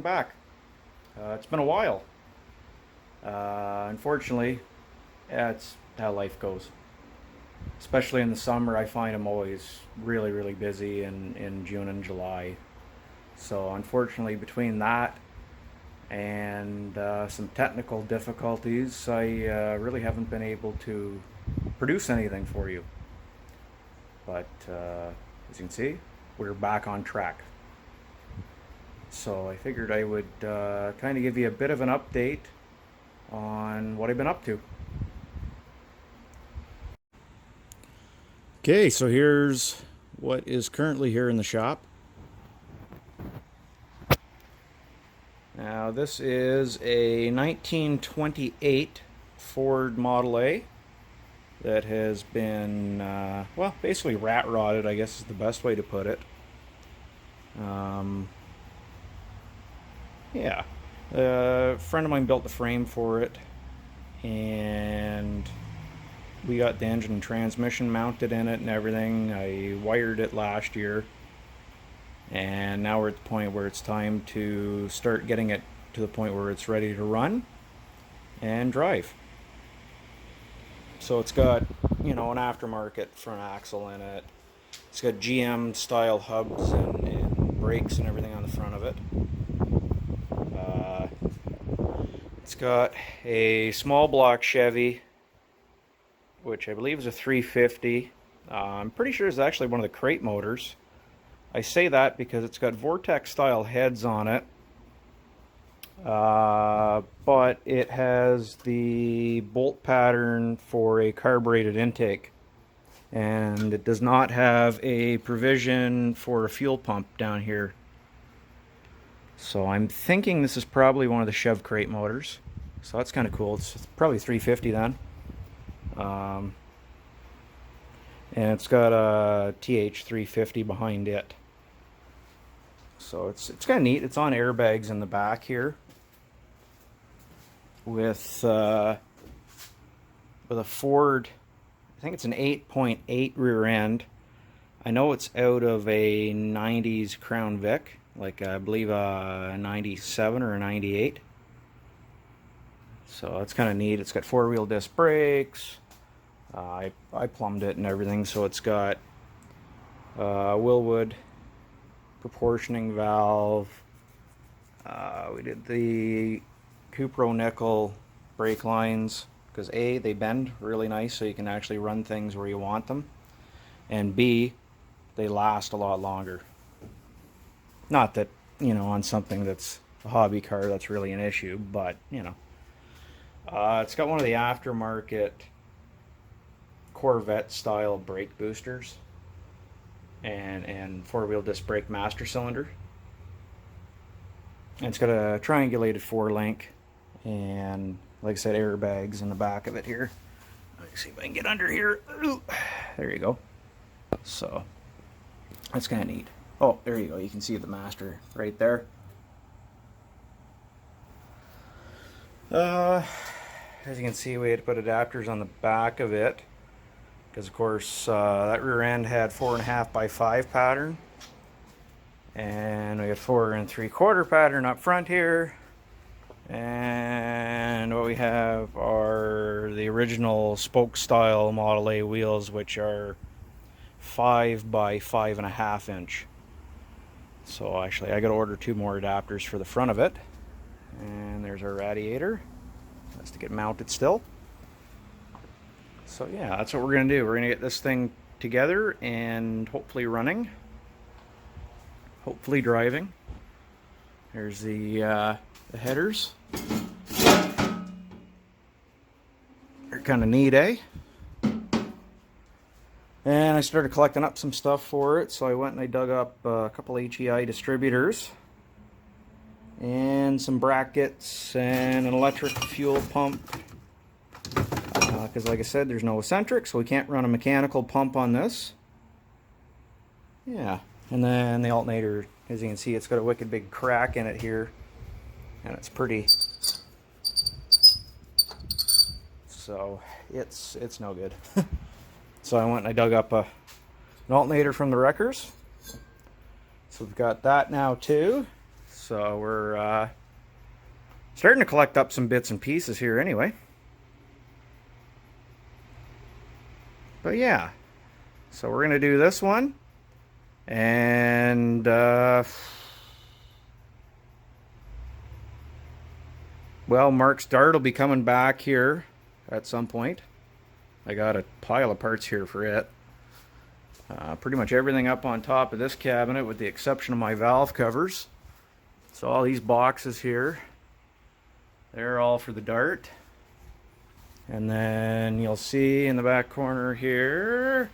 welcome back. It's been a while. Unfortunately, yeah, it's how life goes. Especially in the summer, I find I'm always really busy in June and July. So, unfortunately, between that and some technical difficulties, I really haven't been able to produce anything for you. But as you can see, we're back on track. So I figured I would kind of give you a bit of an update on what I've been up to. Okay, so here's what is currently here in the shop. Now this is a 1928 Ford Model A that has been, well, basically rat rotted, I guess is the best way to put it. Um, yeah, a friend of mine built the frame for it, and we got the engine and transmission mounted in it and everything. I wired it last year, and now we're at the point where it's time to start getting it to the point where it's ready to run and drive. So it's got, an aftermarket front axle in it. It's got GM style hubs and brakes and everything on the front of it. It's got a small block Chevy, which I believe is a 350. I'm pretty sure it's actually one of the crate motors. I say that because it's got Vortex style heads on it, but it has the bolt pattern for a carbureted intake, and it does not have a provision for a fuel pump down here. So I'm thinking this is probably one of the Chev crate motors. So that's kind of cool. It's probably 350 then. And it's got a TH350 behind it. So it's kind of neat. It's on airbags in the back here with a Ford, I think it's an 8.8 rear end. I know it's out of a 90s Crown Vic, like I believe a 97 or a 98. So that's kind of neat. It's got four-wheel disc brakes. I plumbed it and everything, so it's got Willwood proportioning valve. We did the Cupro nickel brake lines because A, they bend really nice so you can actually run things where you want them, and B, they last a lot longer. Not that, on something that's a hobby car that's really an issue, but, it's got one of the aftermarket Corvette style brake boosters and four-wheel disc brake master cylinder. And it's got a triangulated four link and, like I said, airbags in the back of it here. Let's see if I can get under here. Ooh, there you go. So that's kind of neat. Oh, there you go. You can see the master right there. As you can see, we had to put adapters on the back of it because, of course, that rear end had 4.5 by 5 pattern, and we got 4 3/4 pattern up front here. And what we have are the original spoke style Model A wheels, which are 5 by 5.5 inch. So actually, I got to order 2 more adapters for the front of it. And there's our radiator. That's to get mounted still. So yeah, that's what we're going to do. We're going to get this thing together and hopefully running. Hopefully driving. There's the headers. They're kind of neat, eh? And I started collecting up some stuff for it, so I went and I dug up a couple HEI distributors and some brackets and an electric fuel pump, because like I said, there's no eccentric, so we can't run a mechanical pump on this. Yeah, and then the alternator, as you can see, it's got a wicked big crack in it here, and it's pretty, so it's no good. So I went and I dug up an alternator from the wreckers, so we've got that now too. So we're starting to collect up some bits and pieces here anyway. But yeah, so we're going to do this one. And, well, Mark's dart will be coming back here at some point. I got a pile of parts here for it. Pretty much everything up on top of this cabinet with the exception of my valve covers. So all these boxes here, they're all for the dart. And then you'll see in the back corner here,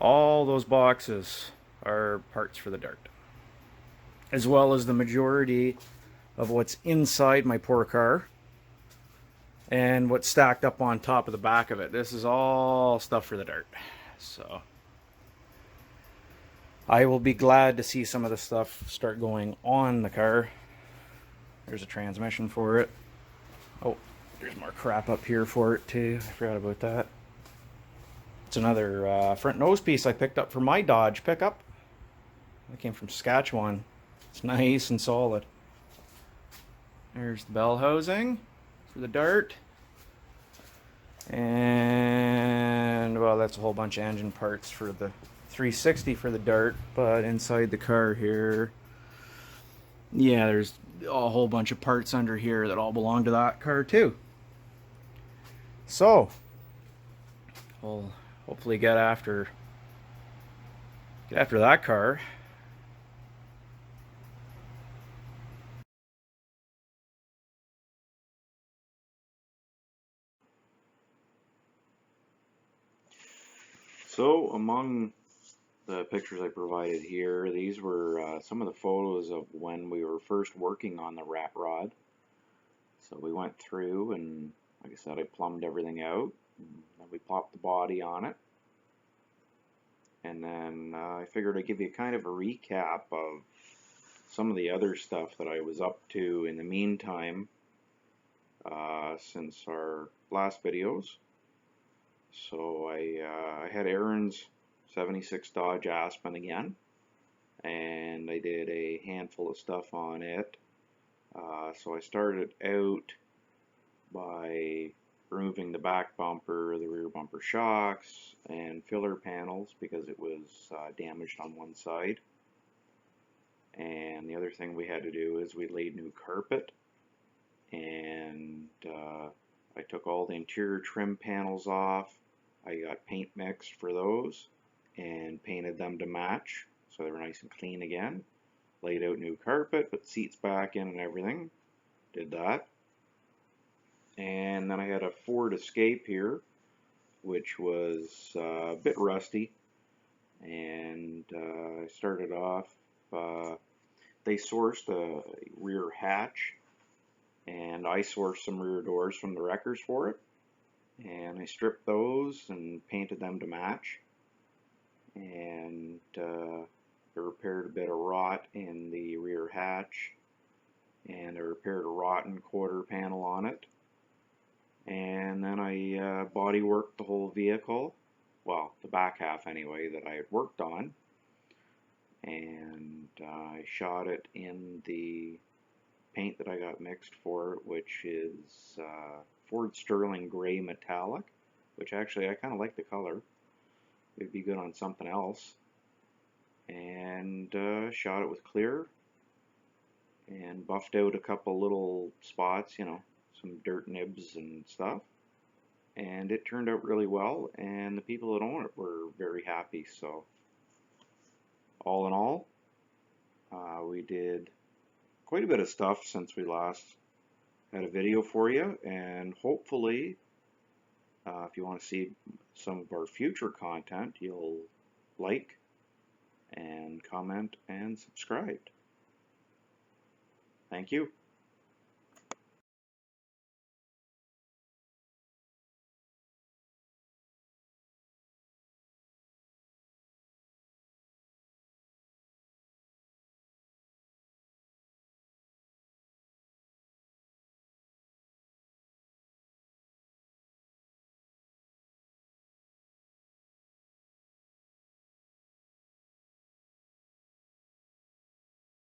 all those boxes are parts for the dart. As well as the majority of what's inside my poor car. And what's stacked up on top of the back of it. This is all stuff for the dart. So I will be glad to see some of the stuff start going on the car. There's a transmission for it. Oh, there's more crap up here for it too. I forgot about that. It's another front nose piece I picked up for my Dodge pickup. It came from Saskatchewan. It's nice and solid. There's the bell housing for the dart. And, well, that's a whole bunch of engine parts for the 360 for the dart. But inside the car here, yeah, there's a whole bunch of parts under here that all belong to that car too. So, we'll hopefully get after that car. So among the pictures I provided here, these were some of the photos of when we were first working on the rat rod. So we went through and, like I said, I plumbed everything out. And then we popped the body on it. And then I figured I'd give you kind of a recap of some of the other stuff that I was up to in the meantime since our last videos. So I had Aaron's 76 Dodge Aspen again, and I did a handful of stuff on it. So I started out by removing the back bumper, the rear bumper shocks, and filler panels because it was damaged on one side. And the other thing we had to do is we laid new carpet, and I took all the interior trim panels off. I got paint mixed for those and painted them to match so they were nice and clean again. Laid out new carpet, put seats back in and everything. Did that. And then I had a Ford Escape here, which was a bit rusty. And I started off, they sourced a rear hatch, and I sourced some rear doors from the wreckers for it. And I stripped those and painted them to match. And I repaired a bit of rot in the rear hatch. And I repaired a rotten quarter panel on it. And then I body worked the whole vehicle. Well, the back half anyway that I had worked on. And I shot it in the paint that I got mixed for it, which is Ford Sterling Gray Metallic, which actually I kind of like the color. It'd be good on something else. And shot it with clear and buffed out a couple little spots, you know, some dirt nibs and stuff. And it turned out really well, and the people that own it were very happy. So all in all, we did quite a bit of stuff since we last had a video for you, and hopefully if you want to see some of our future content, you'll like and comment and subscribe. Thank you.